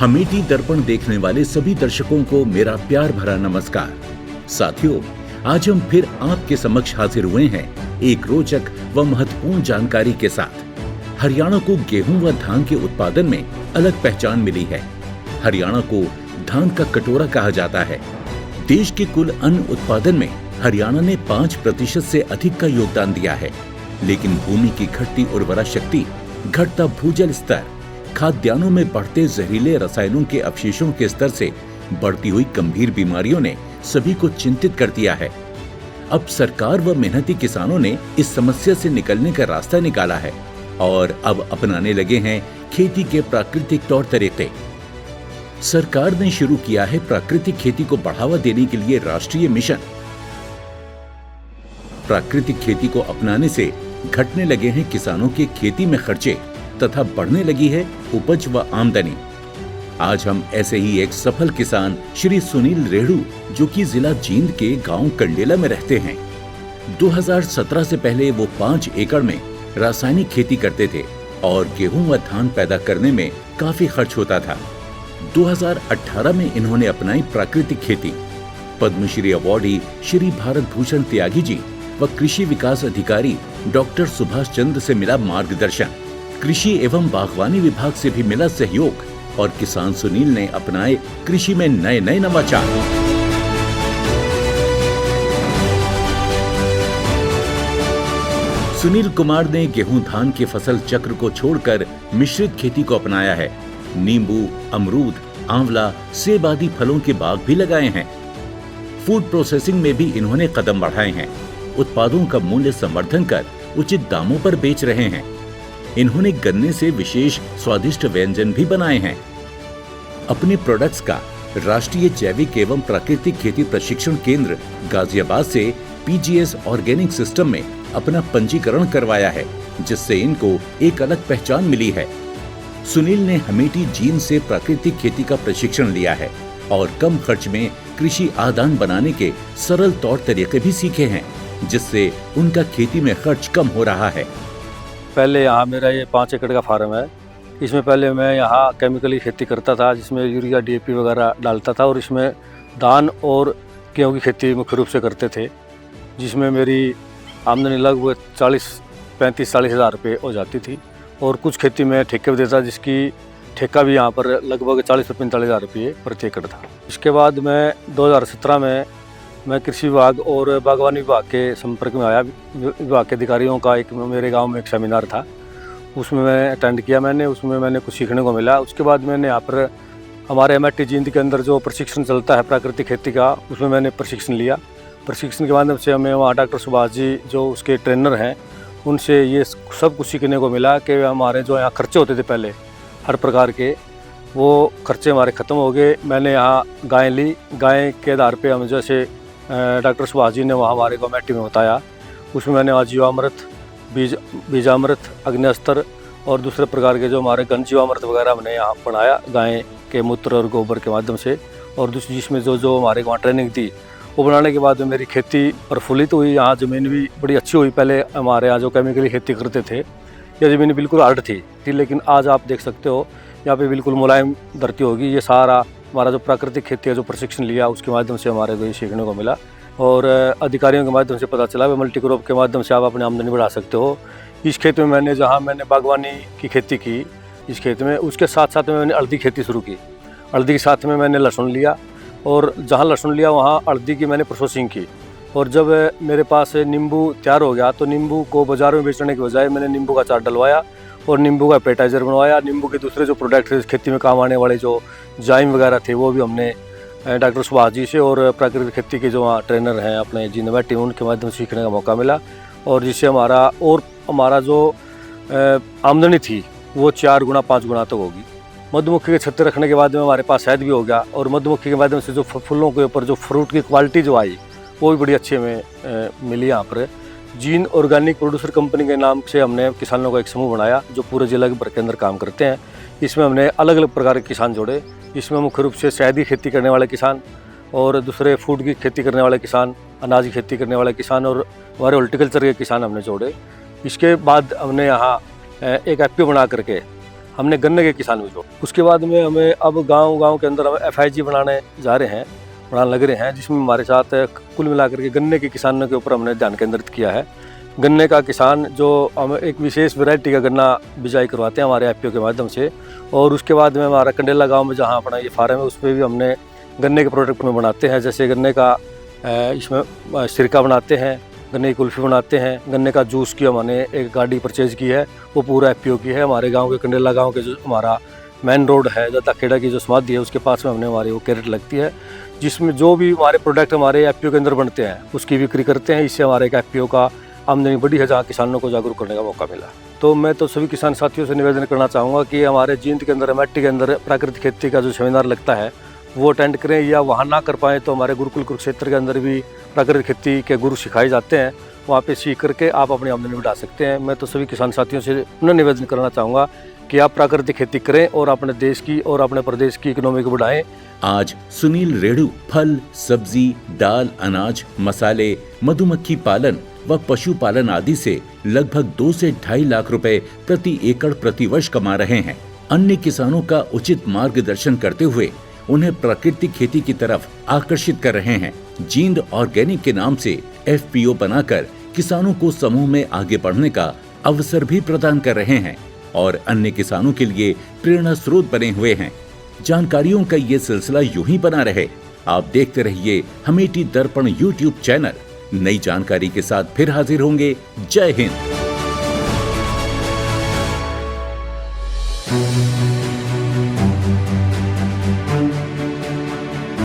हमेटी दर्पण देखने वाले सभी दर्शकों को मेरा प्यार भरा नमस्कार। साथियों, आज हम फिर आपके समक्ष हाजिर हुए हैं एक रोचक व महत्वपूर्ण जानकारी के साथ। हरियाणा को गेहूं व धान के उत्पादन में अलग पहचान मिली है। हरियाणा को धान का कटोरा कहा जाता है। देश के कुल अन्न उत्पादन में हरियाणा ने 5% से अधिक का योगदान दिया है, लेकिन भूमि की घटती उर्वरा शक्ति, घटता भूजल स्तर, खाद्यान्नों में बढ़ते जहरीले रसायनों के अवशेषों के स्तर से बढ़ती हुई गंभीर बीमारियों ने सभी को चिंतित कर दिया है। अब सरकार व मेहनती किसानों ने इस समस्या से निकलने का रास्ता निकाला है और अब अपनाने लगे हैं खेती के प्राकृतिक तौर तरीके। सरकार ने शुरू किया है प्राकृतिक खेती को बढ़ावा देने के लिए राष्ट्रीय मिशन। प्राकृतिक खेती को अपनाने से घटने लगे हैं किसानों के खेती में खर्चे तथा बढ़ने लगी है उपज व आमदनी। आज हम ऐसे ही एक सफल किसान श्री सुनील रेड़ू, जो कि जिला जींद के गांव कंडेला में रहते हैं। 2017 से पहले वो 5 एकड़ में रासायनिक खेती करते थे और गेहूं व धान पैदा करने में काफी खर्च होता था। 2018 में इन्होंने अपनाई प्राकृतिक खेती। पद्मश्री अवार्डी श्री भारत भूषण त्यागी जी व कृषि विकास अधिकारी डॉक्टर सुभाष चंद्र से मिला मार्गदर्शन, कृषि एवं बागवानी विभाग से भी मिला सहयोग और किसान सुनील ने अपनाए कृषि में नए नए नवाचार। सुनील कुमार ने गेहूं धान के फसल चक्र को छोड़कर मिश्रित खेती को अपनाया है। नींबू, अमरूद, आंवला, सेब आदि फलों के बाग भी लगाए हैं। फूड प्रोसेसिंग में भी इन्होंने कदम बढ़ाए हैं। उत्पादों का मूल्य संवर्धन कर उचित दामों पर बेच रहे हैं। इन्होंने गन्ने से विशेष स्वादिष्ट व्यंजन भी बनाए हैं। अपने प्रोडक्ट्स का राष्ट्रीय जैविक एवं प्राकृतिक खेती प्रशिक्षण केंद्र गाजियाबाद से पीजीएस ऑर्गेनिक सिस्टम में अपना पंजीकरण करवाया है, जिससे इनको एक अलग पहचान मिली है। सुनील ने हमेटी जींद से प्राकृतिक खेती का प्रशिक्षण लिया है और कम खर्च में कृषि आदान बनाने के सरल तौर तरीके भी सीखे हैं, जिससे उनका खेती में खर्च कम हो रहा है। पहले यहाँ मेरा ये 5 एकड़ का फार्म है। इसमें पहले मैं यहाँ केमिकली खेती करता था, जिसमें यूरिया डीएपी वगैरह डालता था और इसमें धान और गेहूँ की खेती मुख्य रूप से करते थे, जिसमें मेरी आमदनी लगभग 35-40 हज़ार रुपये हो जाती थी। और कुछ खेती में ठेके पर देता, जिसकी ठेका भी यहाँ पर लगभग 40-45 हज़ार रुपये प्रति एकड़ था। इसके बाद मैं 2017 में मैं कृषि विभाग और बागवानी विभाग के संपर्क में आया। विभाग के अधिकारियों का एक मेरे गांव में एक सेमिनार था, उसमें मैं अटेंड किया। उसमें मैंने कुछ सीखने को मिला। उसके बाद मैंने यहाँ पर हमारे हमेटी जींद के अंदर जो प्रशिक्षण चलता है प्राकृतिक खेती का, उसमें मैंने प्रशिक्षण लिया। प्रशिक्षण के माध्यम से हमें वहाँ डॉक्टर सुभाष जी जो उसके ट्रेनर हैं, उनसे ये सब कुछ सीखने को मिला कि हमारे जो यहाँ खर्चे होते थे पहले हर प्रकार के, वो खर्चे हमारे ख़त्म हो गए। मैंने यहाँ गाय ली। गाय के आधार पर हम जैसे डॉक्टर सुभाष जी ने वहाँ हमारे कमेटी में बताया, उसमें मैंने आज जीवामृत, बीजामृत, अग्निस्त्र और दूसरे प्रकार के जो हमारे घन जीवामृत वगैरह हमने यहाँ बनाया गाय के मूत्र और गोबर के माध्यम से। और दूसरी जिसमें जो हमारे वहाँ ट्रेनिंग दी, वो बनाने के बाद मेरी खेती प्रफुल्लित हुई। यहाँ ज़मीन भी बड़ी अच्छी हुई। पहले हमारे यहाँ जो केमिकली खेती करते थे, यह ज़मीन बिल्कुल हार्ड थी, लेकिन आज आप देख सकते हो यहाँ पे बिल्कुल मुलायम धरती होगी। ये सारा हमारा जो प्राकृतिक खेती है, जो प्रशिक्षण लिया, उसके माध्यम से हमारे को ये सीखने को मिला और अधिकारियों के माध्यम से पता चला कि मल्टी क्रॉप के माध्यम से आप अपनी आमदनी बढ़ा सकते हो। इस खेत में मैंने बागवानी की खेती की इस खेत में, उसके साथ साथ में मैंने हल्दी खेती शुरू की। हल्दी के साथ में मैंने लहसुन लिया और जहाँ लहसुन लिया वहाँ हल्दी की मैंने प्रोसेसिंग की। और जब मेरे पास नींबू तैयार हो गया, तो नींबू को बाज़ार में बेचने के बजाय मैंने नींबू का चार डलवाया और नींबू का एपेटाइज़र बनवाया। नींबू के दूसरे जो प्रोडक्ट खेती में काम आने वाले जो जाइम वगैरह थे, वो भी हमने डॉक्टर सुभाष जी से और प्राकृतिक खेती के जो वहाँ ट्रेनर हैं अपने जींद में टीम, उनके माध्यम से सीखने का मौका मिला। और जिससे हमारा जो आमदनी थी वो 4 गुना 5 गुना तक होगी। मधुमक्खी के छत्ते रखने के बाद में हमारे पास शहद भी हो गया और मधुमक्खी के माध्यम से जो फूलों के ऊपर जो फ्रूट की क्वालिटी जो आई, वो भी बड़ी अच्छी हमें मिली। यहाँ पर जींद ऑर्गेनिक प्रोड्यूसर कंपनी के नाम से हमने किसानों का एक समूह बनाया, जो पूरे जिला के अंदर काम करते हैं। इसमें हमने अलग अलग प्रकार के किसान जोड़े। इसमें मुख्य रूप से शहद की खेती करने वाले किसान और दूसरे फूड की खेती करने वाले किसान, अनाज की खेती करने वाले किसान और हमारे हॉर्टिकल्चर के किसान हमने जोड़े। इसके बाद हमने यहाँ एक एफपीओ बना करके हमने गन्ने के किसान भी जोड़े। उसके बाद में हमें अब गांव के अंदर हम FIG बनाने लग रहे हैं, जिसमें हमारे साथ कुल मिलाकर के गन्ने के किसानों के ऊपर हमने ध्यान केंद्रित किया है। गन्ने का किसान जो हम एक विशेष वैरायटी का गन्ना बिजाई करवाते हैं हमारे FPO के माध्यम से, और उसके बाद में हमारा कंडेला गांव में जहां अपना ये फार्म है उस पर भी हमने गन्ने के प्रोडक्ट में बनाते हैं। जैसे गन्ने का इसमें सिरका बनाते हैं, गन्ने की कुल्फ़ी बनाते हैं, गन्ने का जूस की हमने एक गाड़ी परचेज़ की है, वो पूरा FPO की है। हमारे गाँव के कंडेला गाँव के जो हमारा मेन रोड है, जो दखेड़ा की जो समाधि है उसके पास में हमने हमारी वो कैरेट लगती है, जिसमें जो भी हमारे प्रोडक्ट हमारे FPO के अंदर बनते हैं उसकी बिक्री करते हैं। इससे हमारे एक FPO का आमदनी बढ़ी है, जहाँ किसानों को जागरूक करने का मौका मिला। तो मैं तो सभी किसान साथियों से निवेदन करना चाहूँगा कि हमारे जींद के अंदर, अमेठी के अंदर प्राकृतिक खेती का जो सेमिनार लगता है वो अटेंड करें, या वहाँ ना कर पाएँ तो हमारे गुरुकुल कुरुक्षेत्र के अंदर भी प्राकृतिक खेती के गुरु सिखाए जाते हैं, वहाँ पे सीख करके आप अपनी आमदनी बढ़ा सकते हैं। मैं तो सभी किसान साथियों से पुनः निवेदन करना चाहूँगा कि आप प्राकृतिक खेती करें और अपने देश की और अपने प्रदेश की इकोनॉमी को बढ़ाएं। आज सुनील रेणु फल, सब्जी, दाल, अनाज, मसाले, मधुमक्खी पालन व पशुपालन आदि से लगभग 2 से 2.5 लाख रुपए प्रति एकड़ प्रति वर्ष कमा रहे हैं। अन्य किसानों का उचित मार्गदर्शन करते हुए उन्हें प्राकृतिक खेती की तरफ आकर्षित कर रहे हैं। जींद ऑर्गेनिक के नाम से FPO बनाकर किसानों को समूह में आगे बढ़ने का अवसर भी प्रदान कर रहे हैं और अन्य किसानों के लिए प्रेरणा स्रोत बने हुए हैं। जानकारियों का ये सिलसिला यूं ही बना रहे। आप देखते रहिए अमेठी दर्पण YouTube चैनल। नई जानकारी के साथ फिर हाजिर होंगे। जय हिंद।